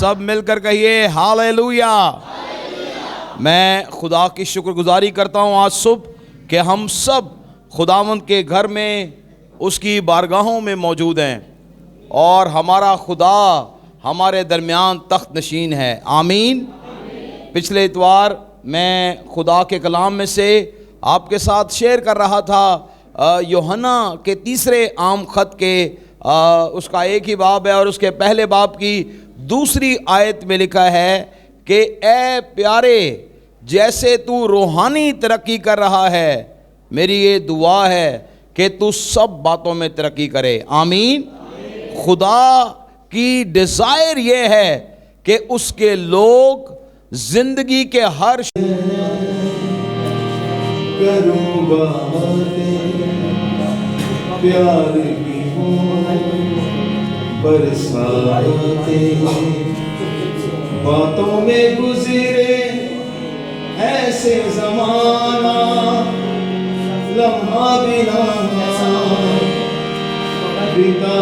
سب مل کر کہیے ہاللیلویا۔ میں خدا کی شکر گزاری کرتا ہوں آج صبح کہ ہم سب خداوند کے گھر میں اس کی بارگاہوں میں موجود ہیں اور ہمارا خدا ہمارے درمیان تخت نشین ہے۔ آمین۔ پچھلے اتوار میں خدا کے کلام میں سے آپ کے ساتھ شیئر کر رہا تھا یوحنا کے تیسرے عام خط کے اس کا ایک ہی باب ہے اور اس کے پہلے باب کی دوسری آیت میں لکھا ہے کہ اے پیارے، جیسے تو روحانی ترقی کر رہا ہے، میری یہ دعا ہے کہ تو سب باتوں میں ترقی کرے۔ آمین۔ خدا کی ڈیزائر یہ ہے کہ اس کے لوگ زندگی کے ہر کروں باتیں پیار کی ہوں برساتیں، باتوں میں گزرے ایسے زمانہ لمحہ بنا بتا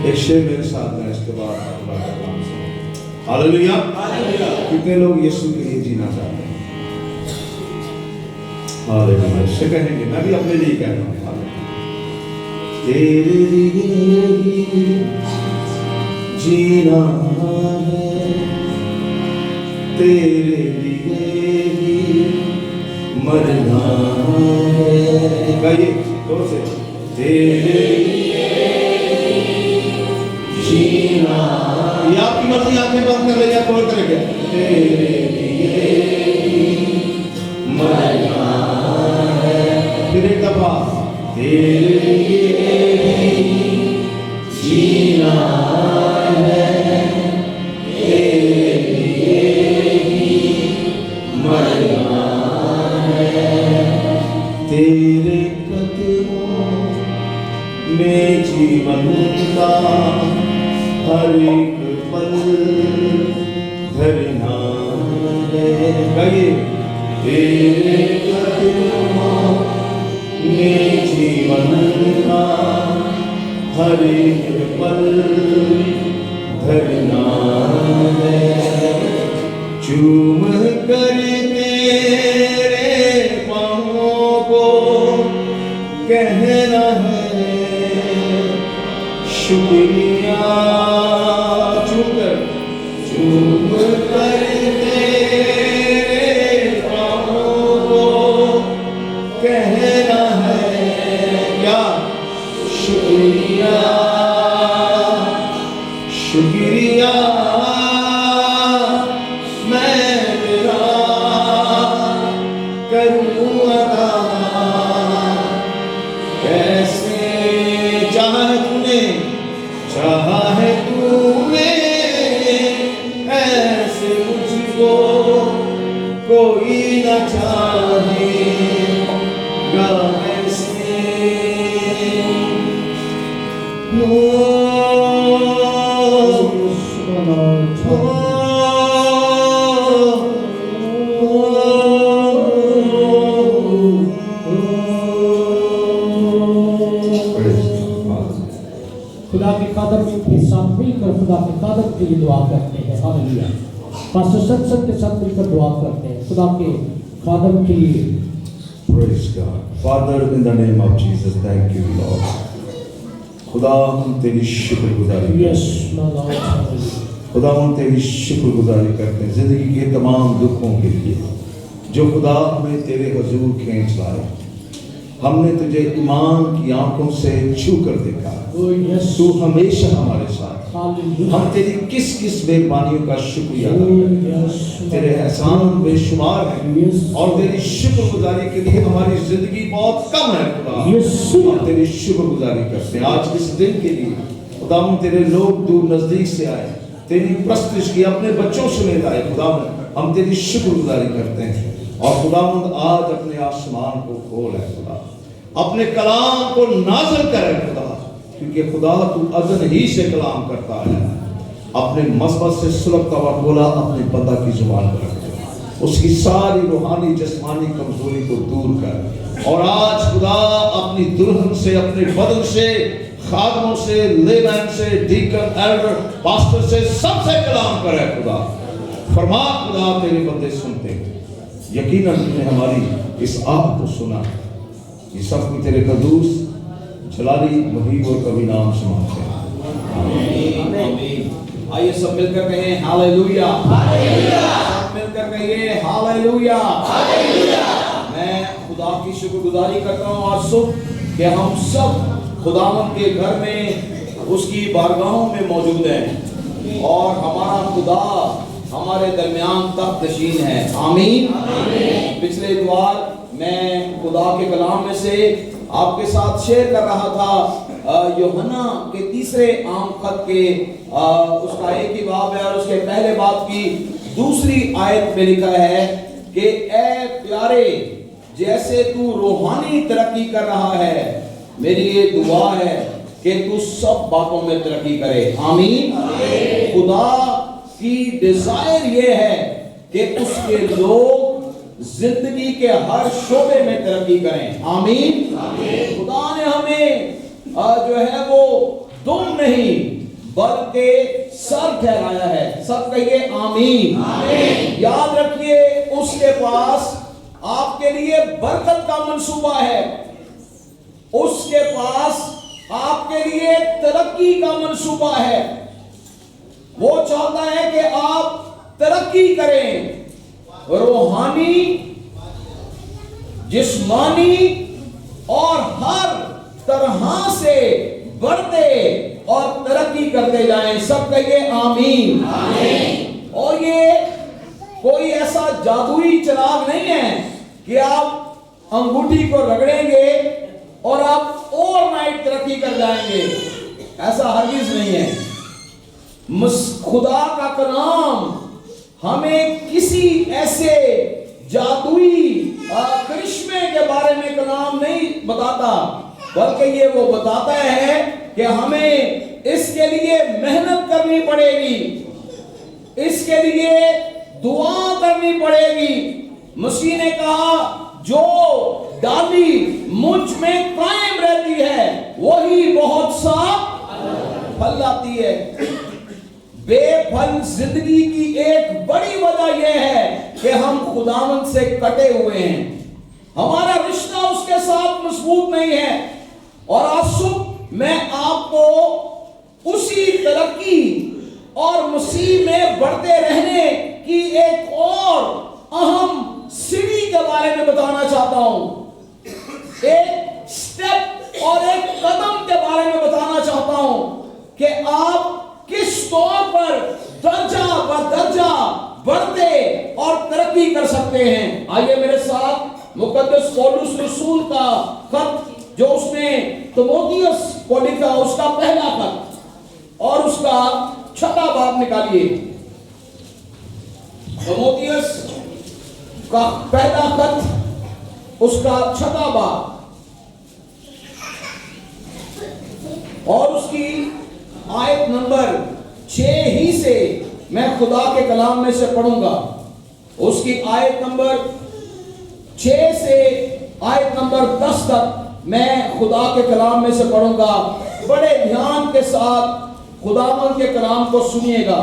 جیسے میرے ساتھ ہیں اس کے بعد ہاللیلویا۔ کتنے لوگ یسوع کے لیے جینا چاہتے ہیں؟ ہاللیلویا۔ اس سے کہیں گے، میں بھی اپنے لیے کہتا ہوں، تیرے لیے جینا ہے، تیرے لیے مرنا ہے۔ کہیے دور سے، تیرے جینا، یہ آپ کی مرضی، آنکھیں بند کر لیں یا کھول کر کے، تیرے لیے مرنا ہے۔ پھر ایک دفعہ، تیرے لیے جینا ہے، تیرے لیے مرنا ہے، تیرے قدموں میں جیون کا ہر ایک پل گئے تیرے قدموں میں جیون کا ہر ایک پل دھرنا ہے چوم کر تیرے پاؤں کو کہنا ہے شکریہ چوم کر تیرے پاؤں کو کہنا ہے کیا شکریہ شکریہ میں تیرا کروں ادا کیسے چاہا تو نے چاہا ہے تو نے ایسے مجھ کو کوئی نہ چاہے گا ایسے خدا کے قادر کے ساتھ مل کر خدا کے قادر کے لیے دعا کرتے ہیں ہاللیلویا پاسٹر سنسن کے ساتھ مل کر دعا کرتے ہیں خدا کے قادر کے لیے Praise God. Father, in the name of Jesus, thank you, Lord. خدا ہم تیری شکر گزاری یس خدا ہم تیری شکر گزاری کرتے ہیں زندگی کے تمام دکھوں کے لیے جو خدا ہمیں تیرے حضور کھینچ لائے ہم نے تجھے ایمان کی آنکھوں سے چھو کر دیکھا تو ہمیشہ ہمارے ساتھ ہم تیری کس کس مہربانیوں کا شکریہ ادا کرتے ہیں تیرے احسان بے شمار ہیں اور تیری شکر گزاری کے لیے ہماری زندگی بہت کم ہے خدا ہم تیری شکر گزاری کرتے ہیں آج اس دن کے لیے خدا ہم تیرے لوگ دور نزدیک سے آئے تیری پرستش کی اپنے بچوں سمیت آئے خدا ہم تیری شکر گزاری کرتے ہیں اور خداوند آج اپنے آسمان کو کھول ہے خدا اپنے کلام کو نازل کرے خدا کیونکہ خدا تو ازل ہی سے کلام کرتا ہے اپنے مذہب سے سلگتا ہوا بولا اپنے بندہ کی زبان پر رکھ دے اس کی ساری روحانی جسمانی کمزوری کو دور کر اور آج خدا اپنی دلہن سے اپنے بدن سے خادموں سے لیمین سے ڈیکن ایلڈر پاسٹر سے سب سے کلام کرے خدا فرما خدا تیرے بندے سنتے ہیں یقیناً نے ہماری اس آہ کو سنا یہ سب کو تیرے قدوس جلالی محیب اور کبھی نام سے مانگتے ہیں آمین آئیے سب مل کر کہیں ہاللیلویا سب مل کر کہیں ہاللیلویا میں خدا کی شکر گزاری کرتا ہوں آج صبح کہ ہم سب خداوند کے گھر میں اس کی بارگاہوں میں موجود ہیں اور ہمارا خدا ہمارے درمیان تخت نشین ہے آمین پچھلے اتوار میں خدا کے کلام میں سے آپ کے ساتھ شیئر کر رہا تھا یوحنا کے تیسرے عام خط کے اس کا ایک ہی باب ہے اور اس کے پہلے باب کی دوسری آیت میں لکھا ہے کہ اے پیارے جیسے تو روحانی ترقی کر رہا ہے میری یہ دعا ہے کہ تو سب باتوں میں ترقی کرے آمین خدا کی ڈیزائر یہ ہے کہ اس کے لوگ زندگی کے ہر شعبے میں ترقی کریں آمین خدا نے ہمیں جو ہے وہ دم نہیں بلکہ سر ٹھہرایا ہے سب کہیے آمین یاد رکھیے اس کے پاس آپ کے لیے برکت کا منصوبہ ہے اس کے پاس آپ کے لیے ترقی کا منصوبہ ہے وہ چاہتا ہے کہ آپ ترقی کریں روحانی جسمانی اور ہر طرح سے بڑھتے اور ترقی کرتے جائیں سب کہیے آمین اور یہ کوئی ایسا جادوئی چراغ نہیں ہے کہ آپ انگوٹھی کو رگڑیں گے اور آپ اوور نائٹ ترقی کر جائیں گے ایسا ہرگز نہیں ہے خدا کا کلام ہمیں کسی ایسے جادوئی کرشمے کے بارے میں کلام نہیں بتاتا بلکہ یہ وہ بتاتا ہے کہ ہمیں اس کے لیے محنت کرنی پڑے گی اس کے لیے دعا کرنی پڑے گی. مسیح نے کہا جو ڈالی مجھ میں قائم رہتی ہے وہی بہت سا پھل لاتی ہے. بے پھل زندگی کی ایک بڑی وجہ یہ ہے کہ ہم خداوند سے کٹے ہوئے ہیں. ہمارا رشتہ اس کے ساتھ مضبوط نہیں ہے. اور آج صبح میں آپ کو اسی ترقی اور مسیح میں بڑھتے رہنے کی ایک اور اہم سیڑھی کے بارے میں بتانا چاہتا ہوں. ایک سٹیپ اور ایک قدم کے بارے میں بتانا چاہتا ہوں کہ آپ کس طور پر درجہ بر درجہ بڑھتے اور ترقی کر سکتے ہیں. آئیے میرے ساتھ مقدس پولس رسول کا خط جو اس نے تیموتھیوس کو لکھا اس کا پہلا خط اور اس کا 6واں باب نکالیے. تیموتھیوس کا پہلا خط اس کا 6واں باب اور اس کی آیت نمبر 6 ہی سے میں خدا کے کلام میں سے پڑھوں گا. اس کی آیت نمبر 6 سے آیت نمبر 10 تک میں خدا کے کلام میں سے پڑھوں گا. بڑے دھیان کے ساتھ خداوند کے کلام کو سنیے گا.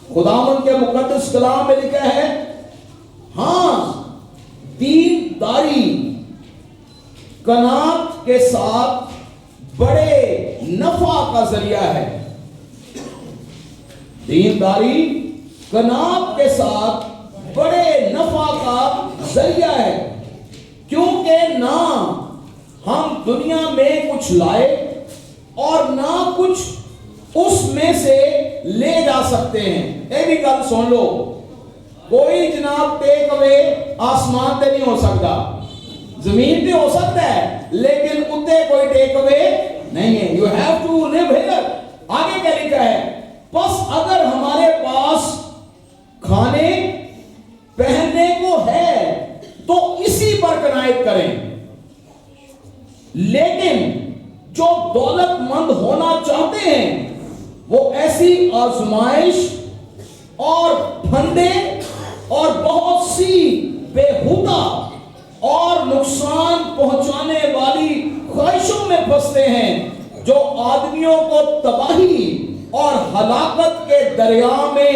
خداوند کے مقدس کلام میں لکھا ہے ہاں دینداری قناعت کے ساتھ بڑے نفع کا ذریعہ ہے. دینداری قناعت کے ساتھ بڑے نفع کا ذریعہ ہے کیونکہ نہ ہم دنیا میں کچھ لائے اور نہ کچھ اس میں سے لے جا سکتے ہیں. ایک بھی گل سن لو, کوئی جناب ٹیک اوے آسمان پہ نہیں ہو سکتا. زمین پہ ہو سکتا ہے لیکن اتنے کوئی ٹیک اوے نہیں ہے. You have to leave here. آگے کیا لکھا ہے بس اگر ہمارے پاس کھانے پہننے کو ہے تو اسی پر قناعت کریں. لیکن جو دولت مند ہونا چاہتے ہیں وہ ایسی آزمائش اور پھندے اور بہت سی بےہودہ اور نقصان پہنچانے والی خواہشوں میں پھنستے ہیں جو آدمیوں کو تباہی اور ہلاکت کے دریا میں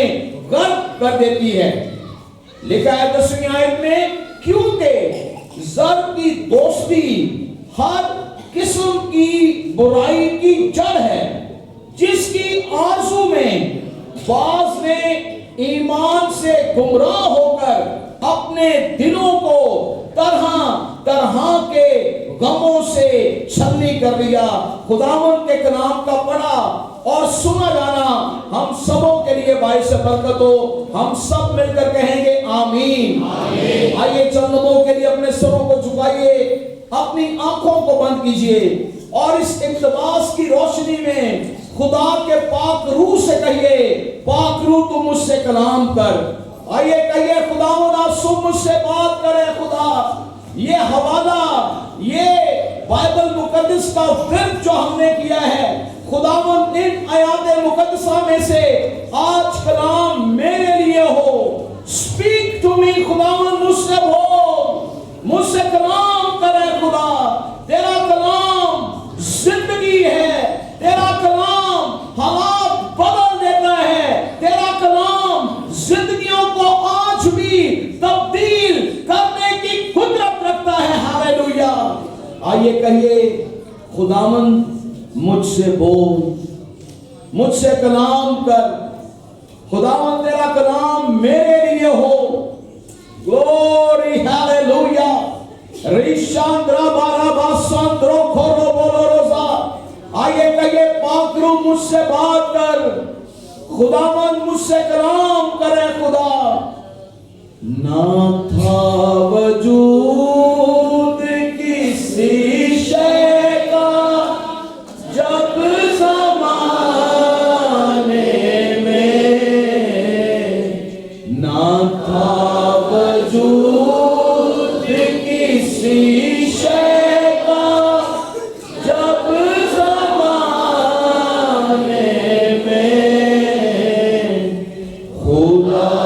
غرق کر دیتی ہے. لکھا ہے 10ویں آیت میں کیونکہ زر کی دوستی ہر قسم کی برائی کی جڑ ہے جس کی آرزو میں بعض نے ایمان سے گمراہ ہو کر اپنے دلوں کو طرح طرح کے غموں سے چھلنی کر دیا. خداوند کے کلام کا پڑھا اور سنا جانا ہم سبوں کے لیے باعث برکت ہو. ہم سب مل کر کہیں گے آمین. آئیے چند لمحوں کے لیے اپنے سروں کو جھکائیے, اپنی آنکھوں کو بند کیجئے اور اس اقتباس کی روشنی میں خدا کے پاک روح سے کہیے پاک روح تو مجھ سے کلام کر. آئیے کہیے خداوند آپ صبح مجھ سے بات کرے. خدا یہ حوالہ یہ بائبل مقدس کا ورد جو ہم نے کیا ہے خداوند ان آیات مقدسہ میں سے آج کلام میرے لیے ہو. Speak to me. خداوند مجھ سے بول, مجھ سے کلام کرے. خدا تیرا کلام زندگی ہے, تیرا کلام حالات بدل دیتا ہے, تیرا کلام زندگیوں کو آج بھی تبدیل کرنے کی قدرت رکھتا ہے. ہاللیلویا. آئیے کہیے خداوند مجھ سے بول, مجھ سے کلام کر. خداوند تیرا کلام میرے لیے ہو. گلوری ہاللیلویا. ریشاندرا بارا باساندرو کھورو بولو روزا. آئیے کہیے پاک روح مجھ سے بات کر. خداوند مجھ سے کلام کرے. خدا نہ تھا وجود کسی شے کا جب زمانے میں, نہ تھا وجود کسی شے کا جب زمانے میں خدا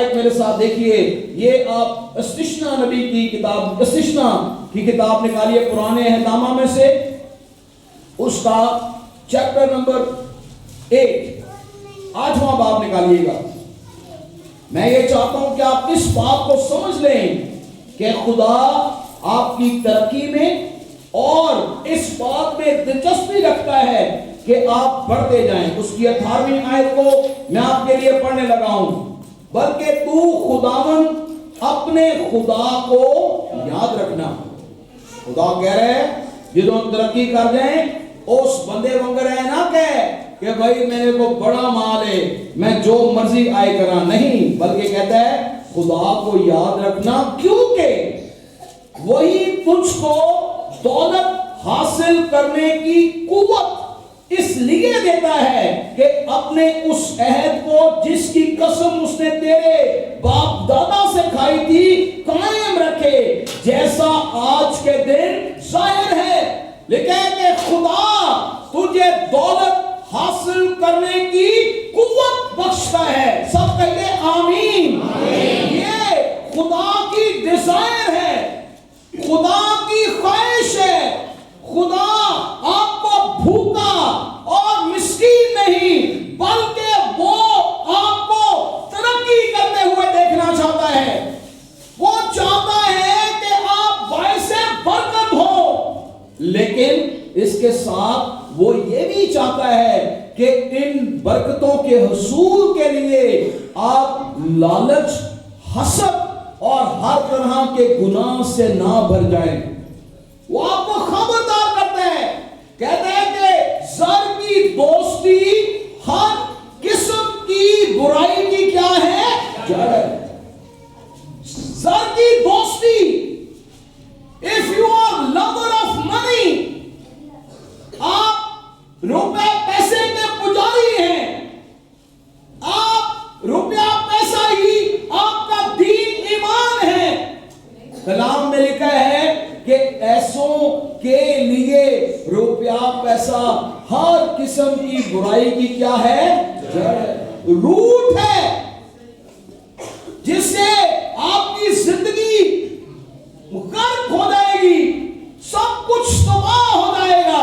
آیت میرے ساتھ دیکھیے، یہ آپ استثنا نبی کی کتاب، استثنا کی کتاب نکالیے پرانے احکامہ میں سے، اس کا چیپٹر نمبر 8، 8واں باب نکالیے گا۔ میں یہ چاہتا ہوں کہ آپ اس بات کو سمجھ لیں کہ خدا آپ کی ترقی میں اور اس بات میں دلچسپی رکھتا ہے کہ آپ بڑھتے جائیں۔ اس کی 18ویں آیت کو میں آپ کے لیے پڑھنے لگا ہوں، بلکہ تو خداوند اپنے خدا کو یاد رکھنا۔ خدا کہہ رہے ہیں جدوں ترقی کر جائیں اس بندے وانگر ہے نہ کہ بھائی میرے کو بڑا مال ہے میں جو مرضی آئے کرا، نہیں، بلکہ کہتا ہے خدا کو یاد رکھنا، کیونکہ وہی تجھ کو دولت حاصل کرنے کی قوت اس لیے دیتا ہے کہ اپنے اس عہد کو جس کی قسم اس نے تیرے باپ دادا سے کھائی تھی قائم رکھے، جیسا آج کے دن ظاہر ہے۔ لیکن کہ خدا تجھے دولت حاصل کرنے کی قوت بخشتا ہے۔ سب کہتے آمین۔ یہ خدا کی ڈیزائر ہے، خدا کی خواہش ہے۔ خدا آپ کو بھوکا اور مسکین نہیں، بلکہ وہ آپ کو ترقی کرتے ہوئے دیکھنا چاہتا ہے۔ وہ چاہتا ہے کہ آپ باعث برکت ہو، لیکن اس کے ساتھ وہ یہ بھی چاہتا ہے کہ ان برکتوں کے حصول کے لیے آپ لالچ، حسد اور ہر طرح کے گناہ سے نہ بھر جائیں۔ وہ آپ کو خبردار کرتا ہے، کہتا ہے کہ زر کی دوستی ہر قسم کی برائی کی کیا ہے؟ جڑ ہے۔ زر کی دوستی، if you are lover of money، آپ روپے پیسے کے پجاری ہیں، آپ روپیہ پیسہ ہی آپ کا دین ایمان ہے۔ کلام میں لکھا ہے کہ ایسوں کے لیے روپیہ پیسہ ہر قسم کی برائی کی کیا ہے؟ جڑ، روٹ ہے، جس سے آپ کی زندگی غرق ہو جائے گی، سب کچھ تباہ ہو جائے گا۔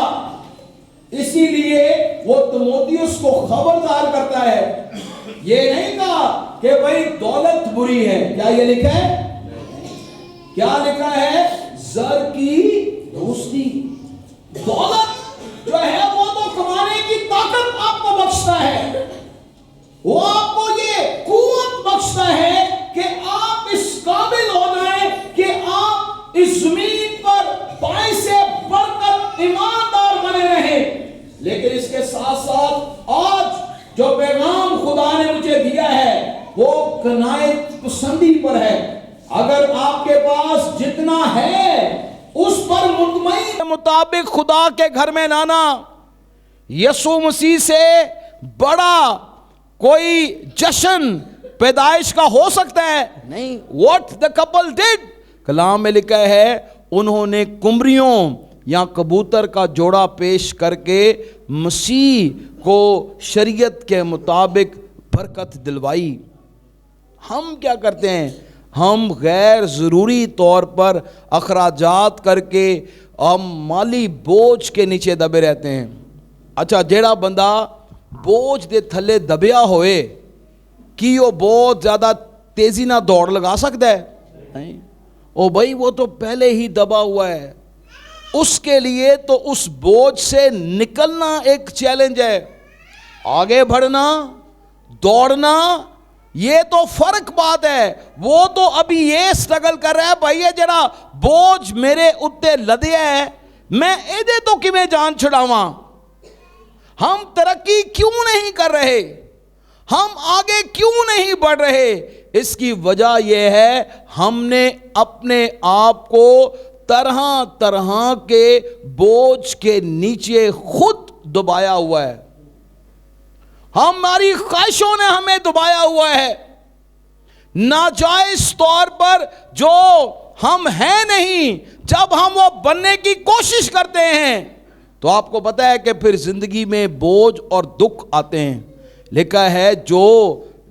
اسی لیے وہ تیموتھیوس کو خبردار کرتا ہے، یہ نہیں کہا کہ بھئی دولت بری ہے، کیا یہ لکھا ہے؟ کیا لکھا ہے؟ زر کی دوستی۔ دولت جو ہے وہ تو کمانے کی طاقت آپ کو بخشتا ہے، وہ آپ کو یہ قوت بخشتا ہے کہ آپ اس قابل ہو جائیں کہ آپ اس زمین پر باعث برکت ایماندار بنے رہیں۔ لیکن اس کے ساتھ ساتھ آج جو پیغام خدا نے مجھے دیا ہے وہ قناعت پسندی پر ہے۔ اگر آپ کے پاس جتنا ہے اس پر مطمئن مطابق خدا کے گھر میں لانا، یسوع مسیح سے بڑا کوئی جشن پیدائش کا ہو سکتا ہے؟ نہیں۔ what the couple did، کلام میں لکھا ہے انہوں نے کمریوں یا کبوتر کا جوڑا پیش کر کے مسیح کو شریعت کے مطابق برکت دلوائی۔ ہم کیا کرتے ہیں؟ ہم غیر ضروری طور پر اخراجات کر کے ہم مالی بوجھ کے نیچے دبے رہتے ہیں۔ اچھا، جیڑا بندہ بوجھ دے تھلے دبیا ہوئے کی وہ بہت زیادہ تیزی نہ دوڑ لگا سکتا ہے؟ نہیں۔ او بھائی وہ تو پہلے ہی دبا ہوا ہے، اس کے لیے تو اس بوجھ سے نکلنا ایک چیلنج ہے۔ آگے بڑھنا، دوڑنا، یہ تو فرق بات ہے۔ وہ تو ابھی یہ سٹرگل کر رہا ہے، بھائی یہ جڑا بوجھ میرے اتے لدیا ہے میں ایدے تو کیویں جان چھڑاواں۔ ہم ترقی کیوں نہیں کر رہے؟ ہم آگے کیوں نہیں بڑھ رہے؟ اس کی وجہ یہ ہے ہم نے اپنے آپ کو طرح طرح کے بوجھ کے نیچے خود دبایا ہوا ہے۔ ہماری خواہشوں نے ہمیں دبایا ہوا ہے، ناجائز طور پر جو ہم ہیں نہیں، جب ہم وہ بننے کی کوشش کرتے ہیں تو آپ کو پتہ ہے کہ پھر زندگی میں بوجھ اور دکھ آتے ہیں۔ لکھا ہے جو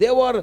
they were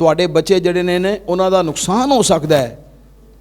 ਤੁਹਾਡੇ ਬੱਚੇ ਜਿਹੜੇ ਨੇ ਉਹਨਾਂ ਦਾ ਨੁਕਸਾਨ ਹੋ ਸਕਦਾ ਹੈ,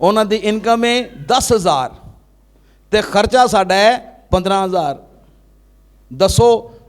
ਉਹਨਾਂ ਦੀ ਇਨਕਮ ਹੈ 10,000 ਤੇ ਖਰਚਾ ਸਾਡਾ ਹੈ 15,000। ਦੱਸੋ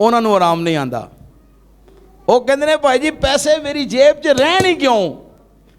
ਉਹਨਾਂ ਨੂੰ ਆਰਾਮ ਨਹੀਂ ਆਂਦਾ। ਉਹ ਕਹਿੰਦੇ ਨੇ ਭਾਈ ਜੀ ਪੈਸੇ ਮੇਰੀ ਜੇਬ 'ਚ ਰਹਿਣ ਹੀ ਕਿਉਂ,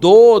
2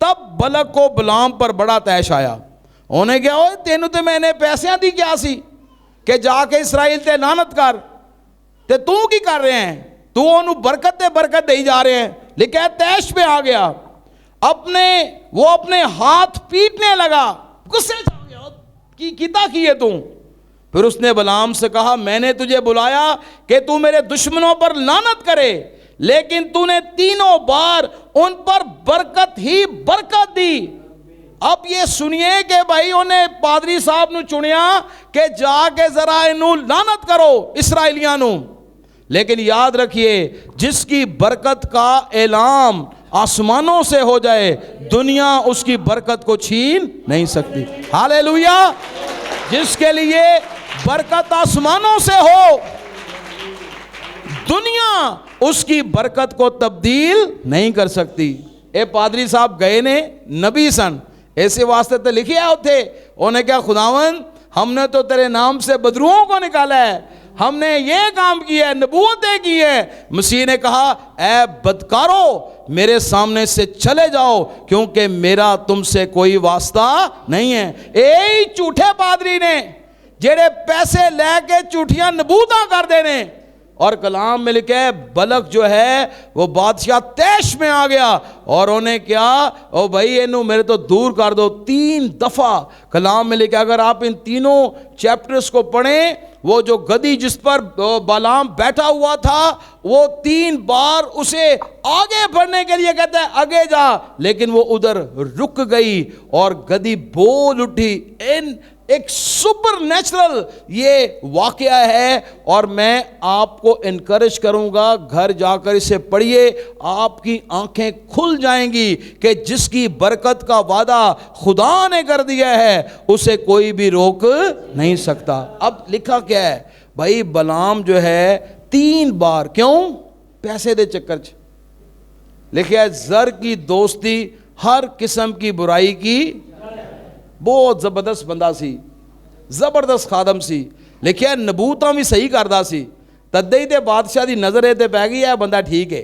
تب بلک کو بلام پر بڑا تیش آیا. انہیں کیا ہوئے تینوں تے میں نے پیسیاں دی کیا سی کہ جا کے اسرائیل تے لعنت کر, تے تو کی کر رہے ہیں, تو انہوں برکت تے برکت دے جا رہے ہیں. لکھا ہے تیش پہ آ گیا, وہ اپنے ہاتھ پیٹنے لگا, غصے سے آ گیا کی کیتا کیے تو. پھر اس نے بلعام سے کہا میں نے تجھے بلایا کہ تو میرے دشمنوں پر لعنت کرے, لیکن تو نے تینوں بار ان پر برکت ہی برکت دی. اب یہ سنیے کہ بھائی انہیں پادری صاحب نو چنیا کہ جا کے ذرا انہوں لعنت کرو اسرائیلیاں نو, لیکن یاد رکھیے جس کی برکت کا اعلان آسمانوں سے ہو جائے دنیا اس کی برکت کو چھین نہیں سکتی. ہاللیلویا. جس کے لیے برکت آسمانوں سے ہو دنیا اس کی برکت کو تبدیل نہیں کر سکتی. اے پادری صاحب گئے نے نبی سن, ایسے واسطے تو لکھے ہوتے انہیں کیا خداوند ہم نے تو تیرے نام سے بدروؤں کو نکالا ہے, ہم نے یہ کام کیا ہے, نبوتیں کی ہے. مسیح نے کہا اے بدکارو میرے سامنے سے چلے جاؤ کیونکہ میرا تم سے کوئی واسطہ نہیں ہے. اے جھوٹے پادری نے جڑے پیسے لے کے جھوٹیاں نبوتاں کر دینے. اور کلام میں لکھے بلک جو ہے وہ بادشاہ تیش میں آ گیا اور انہیں کیا او بھائی انہوں میرے تو دور کر دو. 3 دفعہ کلام میں لکھے, اگر آپ ان تینوں چیپٹرز کو پڑھیں, وہ جو گدی جس پر بلعام بیٹھا ہوا تھا وہ 3 بار اسے آگے بڑھنے کے لیے کہتا ہے آگے جا, لیکن وہ ادھر رک گئی اور گدی بول اٹھی. ایک سپر نیچرل یہ واقعہ ہے اور میں آپ کو انکریج کروں گا گھر جا کر اسے پڑھیے, آپ کی آنکھیں کھل جائیں گی کہ جس کی برکت کا وعدہ خدا نے کر دیا ہے اسے کوئی بھی روک نہیں سکتا. اب لکھا کیا ہے بھائی, بلعام جو ہے 3 بار, کیوں؟ پیسے دے چکر چ. لکھا ہے زر کی دوستی ہر قسم کی برائی کی, بہت زبردست بندہ سی, زبردست خادم سی. لکھیا نبوتاں بھی صحیح کردا سی, تدے تے بادشاہ دی نظر تے پہ گئی ہے بندہ ٹھیک ہے,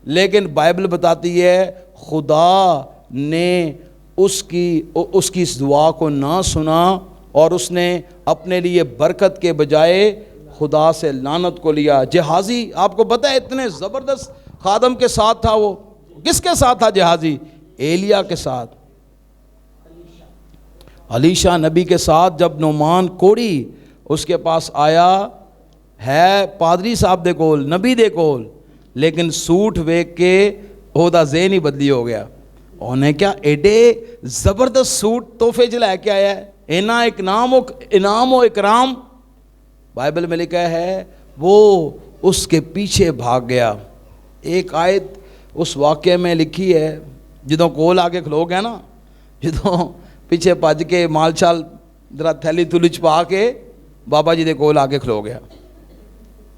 لیکن بائبل بتاتی ہے خدا نے اس کی اس دعا کو نہ سنا اور اس نے اپنے لیے برکت کے بجائے خدا سے لعنت کو لیا. جہازی آپ کو پتہ ہے اتنے زبردست خادم کے ساتھ تھا, وہ کس کے ساتھ تھا جہازی؟ ایلیا کے ساتھ, علیشا نبی کے ساتھ. جب نعمان کوڑی اس کے پاس آیا ہے پادری صاحب دے کول, نبی دے کول, لیکن سوٹ ویک کے عہدہ ذہن ہی بدلی ہو گیا. انہیں کیا ایڈے زبردست سوٹ تحفے چ لے کے آیا ہے, اینا انعام و اکرام. بائبل میں لکھا ہے وہ اس کے پیچھے بھاگ گیا. ایک آیت اس واقعے میں لکھی ہے, جدوں کول آگے کھلو گیا نا, جدوں پیچھے پج کے مال چال ذرا تھیلی تھولی چھپا کے بابا جی دے کول آگے کھلو گیا,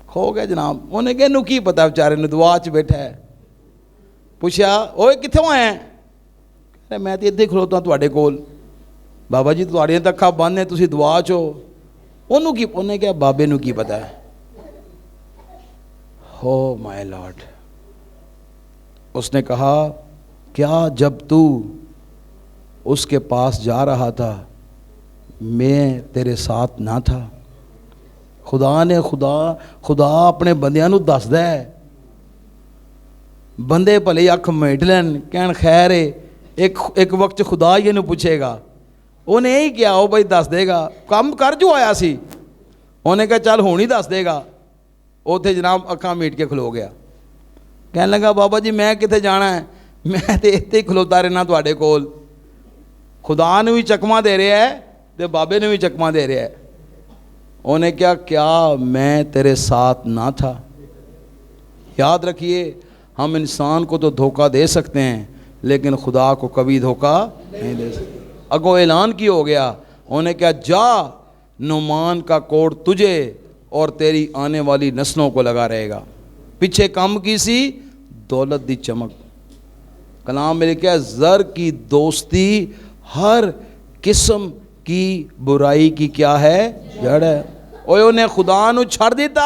کھو گیا جناب. انہیں کہ انہوں کی پتا بیچارے نے دعا چ بیٹھا ہے. پوچھا اوے کتوں آئے ہیں؟ میں تو ادھر کھلوتا ہوں تواڈے کول. بابا جی تواڈیاں تے اکھاں بند نے, تسی دعا چو. انہوں کی, انہیں کیا بابے نو کی پتا ہے. ہو مائی لارڈ. اس نے کہا کیا جب تو اس کے پاس جا رہا تھا میں تیرے ساتھ نہ تھا؟ خدا اپنے بندیاں نو دسدا ہے, بندے بھلے اکھ میٹ لین کہن خیر ہے, ایک وقت خدا یہ نو پوچھے گا. انہیں یہی کیا وہ بھائی دس دے گا, کام کر جو آیا سی. انہیں کہا چل ہونی دس دے گا. اوتھے جناب اکھاں میٹ کے کھلو گیا, کہنے لگا بابا جی میں کتے جانا ہے, میں تے اتنے ہی کھلوتا رہنا تواڈے کول. خدا نے بھی چکما دے رہا ہے تے بابے نے بھی چکما دے رہا ہے. انہیں کیا میں تیرے ساتھ نہ تھا؟ یاد رکھیے ہم انسان کو تو دھوکہ دے سکتے ہیں لیکن خدا کو کبھی دھوکہ نہیں دے سکتے. اگو اعلان کی ہو گیا, انہیں جا نعمان کا کوڑ تجھے اور تیری آنے والی نسلوں کو لگا رہے گا. پیچھے کم کی سی دولت دی چمک. کلام میں لکھا ہے زر کی دوستی ہر قسم کی برائی کی کیا ہے جڑ ہے. اوے انہیں خدا نو چھڑ دیتا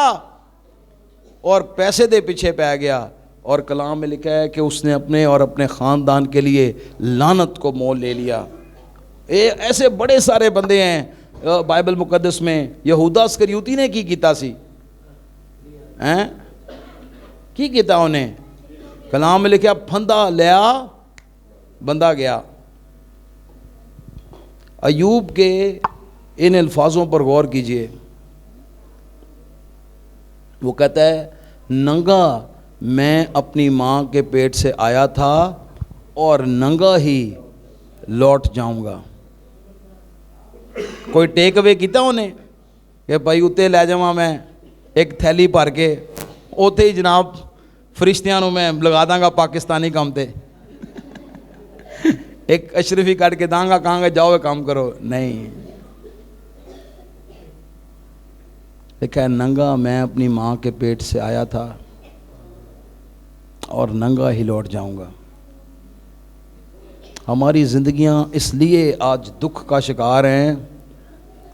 اور پیسے دے پیچھے پہ گیا. اور کلام میں لکھا ہے کہ اس نے اپنے اور اپنے خاندان کے لیے لعنت کو مول لے لیا۔ ایسے بڑے سارے بندے ہیں بائبل مقدس میں۔ یہودا اسکریوتی نے کی کیتا سی کی کیتا انہیں، کلام میں لکھا پھندا لیا بندہ گیا۔ ایوب کے ان الفاظوں پر غور کیجئے، وہ کہتا ہے ننگا میں اپنی ماں کے پیٹ سے آیا تھا اور ننگا ہی لوٹ جاؤں گا۔ کوئی ٹیک اوے کیتا انہیں کہ بھائی اتنے لے جاواں میں ایک تھیلی بھر کے، اوتے ہی جناب فرشتیاں نو میں لگا داں گا پاکستانی کام تے ایک اشرفی کٹ کے داں گا، کہاں گا جاؤ کام کرو؟ نہیں، لکھا ہے ننگا میں اپنی ماں کے پیٹ سے آیا تھا اور ننگا ہی لوٹ جاؤں گا۔ ہماری زندگیاں اس لیے آج دکھ کا شکار ہیں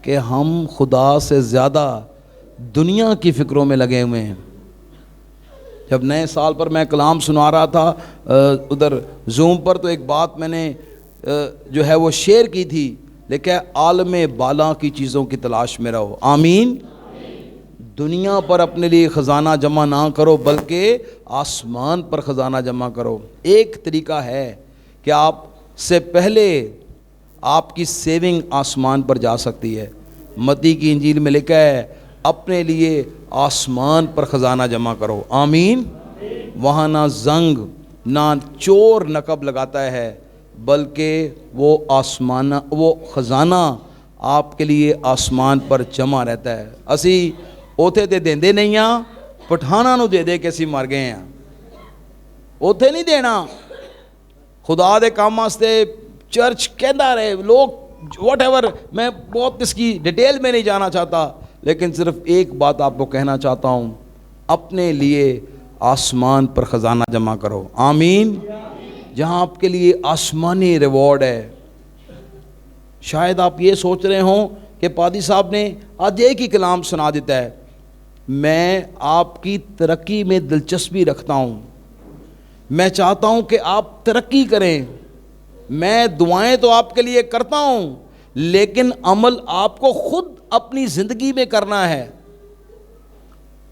کہ ہم خدا سے زیادہ دنیا کی فکروں میں لگے ہوئے ہیں۔ جب نئے سال پر میں کلام سنا رہا تھا ادھر زوم پر، تو ایک بات میں نے جو ہے وہ شیئر کی تھی، لیکن عالم بالا کی چیزوں کی تلاش میں رہو۔ آمین۔ دنیا پر اپنے لیے خزانہ جمع نہ کرو بلکہ آسمان پر خزانہ جمع کرو۔ ایک طریقہ ہے کہ آپ سے پہلے آپ کی سیونگ آسمان پر جا سکتی ہے۔ متی کی انجیل میں لکھا ہے اپنے لیے آسمان پر خزانہ جمع کرو۔ آمین۔ وہاں نہ زنگ نہ چور نقب لگاتا ہے، بلکہ وہ خزانہ آپ کے لیے آسمان پر جمع رہتا ہے۔ اسی اوتھے تے دیندے نہیں ہاں، پٹھانا نو دے دے کے اسی مر گئے ہیں۔ اوتھے نہیں دینا، خدا دے کام واسطے چرچ کہندا رہے لوگ واٹ ایور، میں بہت اس کی ڈیٹیل میں نہیں جانا چاہتا، لیکن صرف ایک بات آپ کو کہنا چاہتا ہوں، اپنے لیے آسمان پر خزانہ جمع کرو۔ آمین۔ جہاں آپ کے لیے آسمانی ریوارڈ ہے۔ شاید آپ یہ سوچ رہے ہوں کہ پادری صاحب نے آج ایک ہی کلام سنا دیتا ہے۔ میں آپ کی ترقی میں دلچسپی رکھتا ہوں، میں چاہتا ہوں کہ آپ ترقی کریں، میں دعائیں تو آپ کے لیے کرتا ہوں، لیکن عمل آپ کو خود اپنی زندگی میں کرنا ہے۔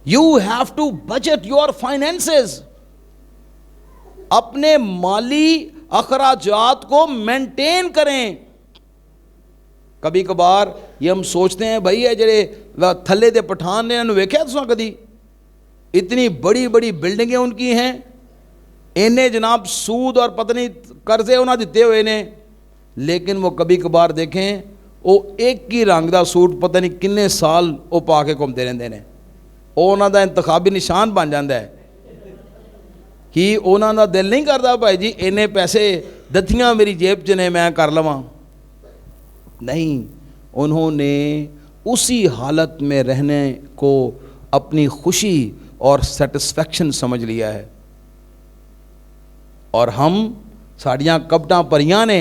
You have to budget your finances۔ اپنے مالی اخراجات کو مینٹین کریں۔ کبھی کبھار یہ ہم سوچتے ہیں بھائی یہ جڑے تھلے دے پٹھان نے انہوں ویکھیا تساں کدی؟ اتنی بڑی بڑی بلڈنگیں ان کی ہیں، انہیں جناب سود اور پتہ نہیں قرضے انہاں دیتے ہوئے نے، لیکن وہ کبھی کبھار دیکھیں وہ ایک ہی رنگ دا سوٹ پتہ نہیں کنے سال وہ پا کے گھومتے رہندے نے، وہ انہاں دا انتخابی نشان بن جاندا ہے کہ انہاں دا دل نہیں کردا بھائی جی انہیں پیسے دتیاں میری جیب چ نے میں کر لواں۔ نہیں، انہوں نے اسی حالت میں رہنے کو اپنی خوشی اور سیٹسفیکشن سمجھ لیا ہے، اور ہم ساڑیاں کپڑاں پریاں نے،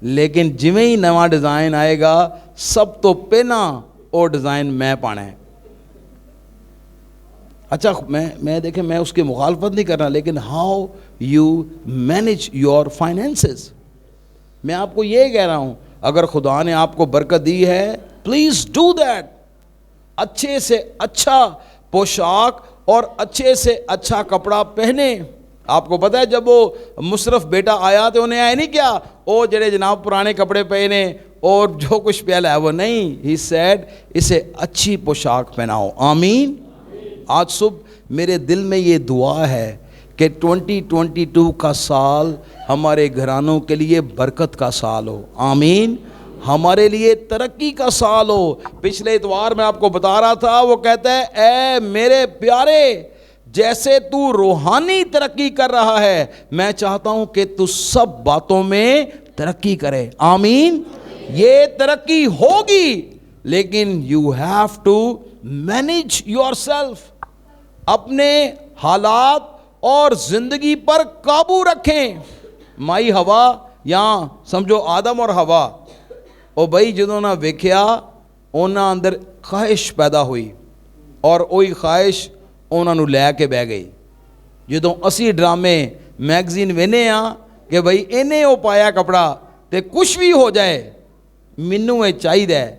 لیکن جویں ہی نواں ڈیزائن آئے گا سب تو پہلا وہ ڈیزائن میں پانا ہے۔ اچھا میں دیکھیں میں اس کی مخالفت نہیں کرنا، لیکن how you manage your finances, میں آپ کو یہ کہہ رہا ہوں اگر خدا نے آپ کو برکت دی ہے پلیز ڈو دیٹ۔ اچھے سے اچھا پوشاک اور اچھے سے اچھا کپڑا پہنے۔ آپ کو پتہ ہے جب وہ مصرف بیٹا آیا تو انہیں آئے نہیں کیا وہ جڑے جناب پرانے کپڑے پہنے اور جو کچھ پہلا ہے وہ نہیں، ہی سیڈ اسے اچھی پوشاک پہناؤ۔ آمین۔ آج صبح میرے دل میں یہ دعا ہے کہ 2022 کا سال ہمارے گھرانوں کے لیے برکت کا سال ہو۔ آمین۔ ہمارے لیے ترقی کا سال ہو۔ پچھلے اتوار میں آپ کو بتا رہا تھا، وہ کہتا ہے اے میرے پیارے جیسے تو روحانی ترقی کر رہا ہے میں چاہتا ہوں کہ تو سب باتوں میں ترقی کرے۔ آمین۔ یہ ترقی ہوگی لیکن you have to manage yourself۔ اپنے حالات اور زندگی پر قابو رکھیں۔ مائی ہوا یہاں سمجھو آدم اور ہوا، او بھائی جدوں نہ ویکھیا انہاں اندر خواہش پیدا ہوئی اور وہی خواہش انہاں نو لے کے بہ گئی۔ ਜਦੋਂ ਅਸੀਂ ਡਰਾਮੇ ਮੈਗਜ਼ੀਨ ਵੇਖਦੇ ਆ ਕਿ ਬਈ ਇਹਨੇ ਉਹ ਪਾਇਆ ਕਪੜਾ ਤੇ ਕੁਝ ਵੀ ਹੋ ਜਾਏ ਮੈਨੂੰ ਇਹ ਚਾਹੀਦਾ ਹੈ,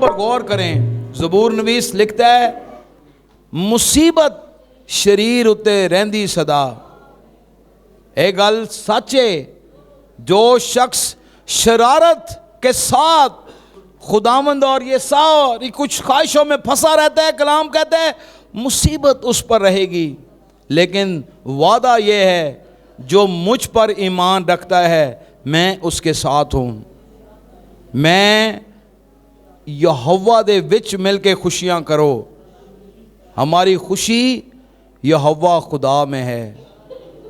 پر غور کریں. زبور نویس لکھتا ہے مصیبت شریر اتے رہندی صدا. ایک گل سچ ہے, جو شخص شرارت کے ساتھ خداوند اور یہ ساری کچھ خواہشوں میں پھنسا رہتا ہے, کلام کہتا ہے مصیبت اس پر رہے گی. لیکن وعدہ یہ ہے جو مجھ پر ایمان رکھتا ہے میں اس کے ساتھ ہوں. میں یہوہ دے وچ مل کے خوشیاں کرو. ہماری خوشی یہوہ خدا میں ہے.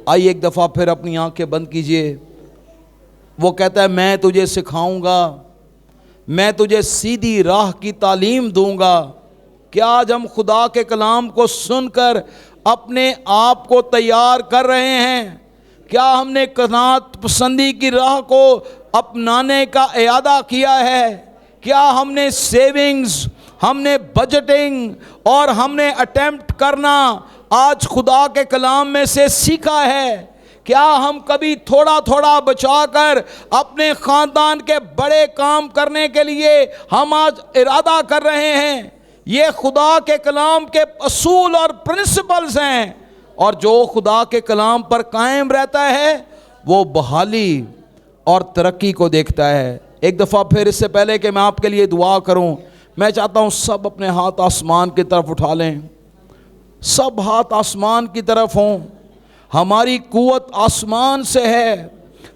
آئیے ایک دفعہ پھر اپنی آنکھیں بند کیجئے. وہ کہتا ہے میں تجھے سکھاؤں گا, میں تجھے سیدھی راہ کی تعلیم دوں گا. کیا آج ہم خدا کے کلام کو سن کر اپنے آپ کو تیار کر رہے ہیں؟ کیا ہم نے قناعت پسندی کی راہ کو اپنانے کا اعادہ کیا ہے؟ کیا ہم نے سیونگز, ہم نے بجٹنگ اور ہم نے اٹیمپٹ کرنا آج خدا کے کلام میں سے سیکھا ہے؟ کیا ہم کبھی تھوڑا تھوڑا بچا کر اپنے خاندان کے بڑے کام کرنے کے لیے ہم آج ارادہ کر رہے ہیں؟ یہ خدا کے کلام کے اصول اور پرنسپلز ہیں, اور جو خدا کے کلام پر قائم رہتا ہے وہ بحالی اور ترقی کو دیکھتا ہے. ایک دفعہ پھر اس سے پہلے کہ میں آپ کے لیے دعا کروں, میں چاہتا ہوں سب اپنے ہاتھ آسمان کی طرف اٹھا لیں. سب ہاتھ آسمان کی طرف ہوں. ہماری قوت آسمان سے ہے,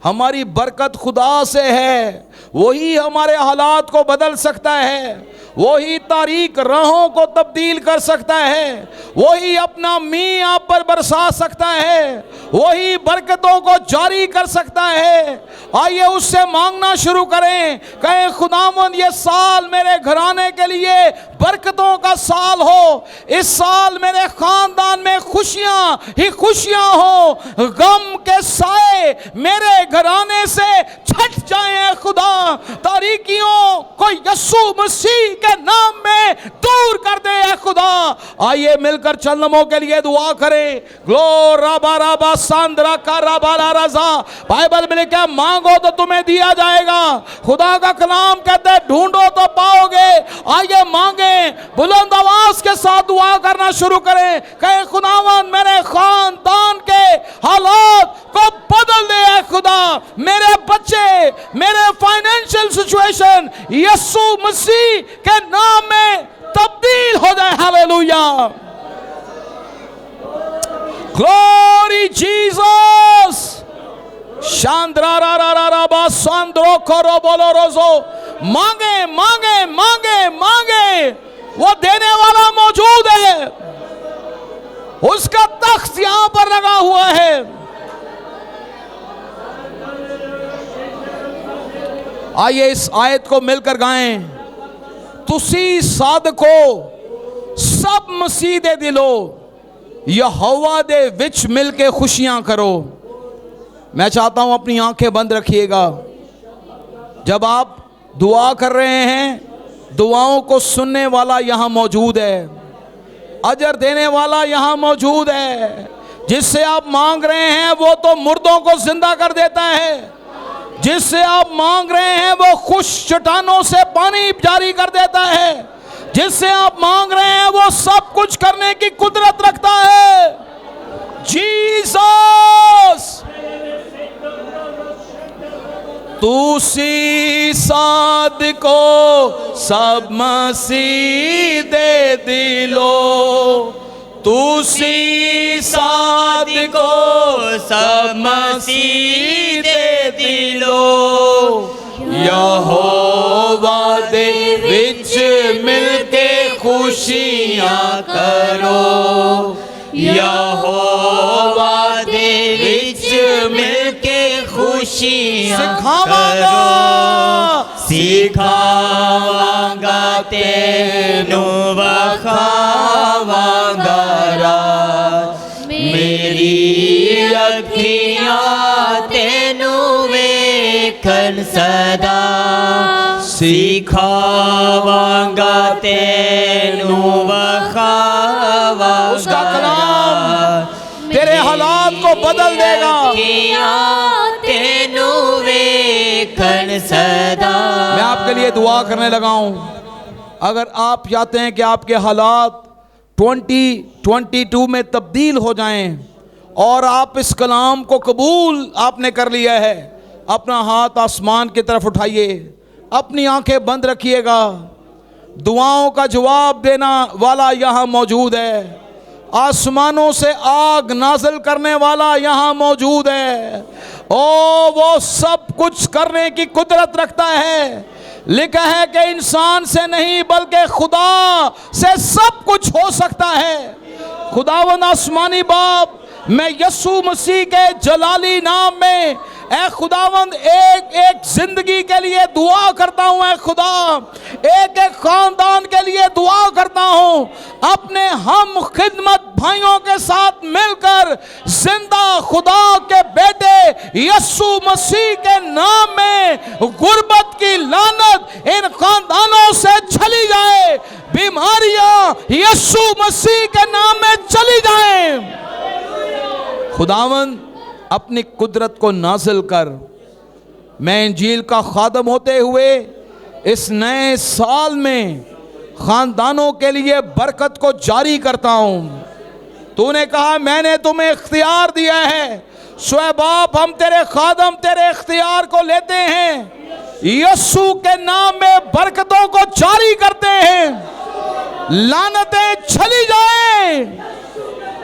ہماری برکت خدا سے ہے. وہی ہمارے حالات کو بدل سکتا ہے, وہی تاریک راہوں کو تبدیل کر سکتا ہے, وہی اپنا می آپ پر برسا سکتا ہے, وہی برکتوں کو جاری کر سکتا ہے. آئیے اس سے مانگنا شروع کریں, کہیں خداوند یہ سال میرے گھرانے کے لیے برکتوں کا سال ہو. اس سال میرے خاندان میں خوشیاں ہی خوشیاں ہوں. غم کے سائے میرے گھرانے سے چھٹ جائیں اے خدا. تاریکیوں کو یسوع مسیح کے نام میں دور کر دے اے خدا. آئیے مل کر چند لمحوں کے لیے دعا کریں. گلو رابا رابا ساندرا کا رابا رازا. بائبل میں لکھا ہے مانگو تو تمہیں دیا جائے گا. خدا کا کلام کہتا ہے ڈھونڈو تو پاؤ گے. آئیے مانگیں, بلند آواز کے ساتھ دعا کرنا شروع کریں. کہے خداوند میرے خاندان کے حالات کو بدل دے اے خدا. میرے بچے, میرے فائنینشل سچویشن یسوع مسیح کے نام میں تبدیل ہو جائے. ہاللیلویا, گلوری جیسس. شاندرا را را را را با ساندرو کرو بولو روزو. مانگے مانگے مانگے مانگے, وہ دینے والا موجود ہے, اس کا تخت یہاں پر لگا ہوا ہے. آئیے اس آیت کو مل کر گائیں. تسی صادقو سب مسیح دے دلو یہوہ دے وچ مل کے خوشیاں کرو. میں چاہتا ہوں اپنی آنکھیں بند رکھیے گا. جب آپ دعا کر رہے ہیں, دعاؤں کو سننے والا یہاں موجود ہے, اجر دینے والا یہاں موجود ہے. جس سے آپ مانگ رہے ہیں وہ تو مردوں کو زندہ کر دیتا ہے. جس سے آپ مانگ رہے ہیں وہ خوش چٹانوں سے پانی جاری کر دیتا ہے. جس سے آپ مانگ رہے ہیں وہ سب کچھ کرنے کی قدرت رکھتا ہے. جیسس. تو سی صادقو سب مسیح دے دلو. تو سی صادقو سب مسیح دے دلو. یہوہ دے وچ مل کے خوشیاں کرو. یہوہ دے وچ مل کے خوشیاں کرو. سکھاواں گا تینوں وکھاواں گا راہ. میری اکھیاں تینوں ویکھن صدا. سکھاواں گا تینوں وکھاواں گا. اس کا کلام تیرے حالات کو بدل دے گا. تینوں ویکھن صدا. میں آپ کے لیے دعا کرنے لگا ہوں. اگر آپ چاہتے ہیں کہ آپ کے حالات 2022 میں تبدیل ہو جائیں اور آپ اس کلام کو قبول آپ نے کر لیا ہے، اپنا ہاتھ آسمان کی طرف اٹھائیے، اپنی آنکھیں بند رکھیے گا۔ دعاؤں کا جواب دینا والا یہاں موجود ہے، آسمانوں سے آگ نازل کرنے والا یہاں موجود ہے۔ وہ سب کچھ کرنے کی قدرت رکھتا ہے۔ لکھا ہے کہ انسان سے نہیں بلکہ خدا سے سب کچھ ہو سکتا ہے۔ خداوند آسمانی باپ، میں یسوع مسیح کے جلالی نام میں اے خداوند ایک ایک زندگی کے لیے دعا کرتا ہوں۔ اے خدا، ایک ایک خاندان کے لیے دعا کرتا ہوں، اپنے ہم خدمت بھائیوں کے ساتھ مل کر زندہ خدا کے بیٹے یسوع مسیح کے نام میں غربت کی لعنت ان خاندانوں سے چلی جائے، بیماریاں یسوع مسیح کے نام میں چلی جائیں۔ خداوند اپنی قدرت کو نازل کر، میں انجیل کا خادم ہوتے ہوئے اس نئے سال میں خاندانوں کے لیے برکت کو جاری کرتا ہوں۔ تو نے کہا میں نے تمہیں اختیار دیا ہے، سو اے باپ ہم تیرے خادم تیرے اختیار کو لیتے ہیں، یسوع کے نام میں برکتوں کو جاری کرتے ہیں، لعنتیں چلی جائیں،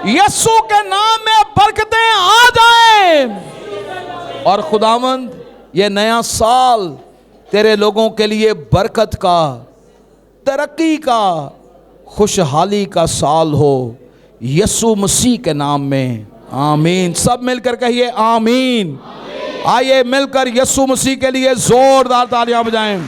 یسوع کے نام میں برکتیں آ جائیں۔ اور خداوند یہ نیا سال تیرے لوگوں کے لیے برکت کا، ترقی کا، خوشحالی کا سال ہو، یسوع مسیح کے نام میں آمین۔ سب مل کر کہیے آمین۔ آئیے مل کر یسوع مسیح کے لیے زوردار تالیاں بجائیں۔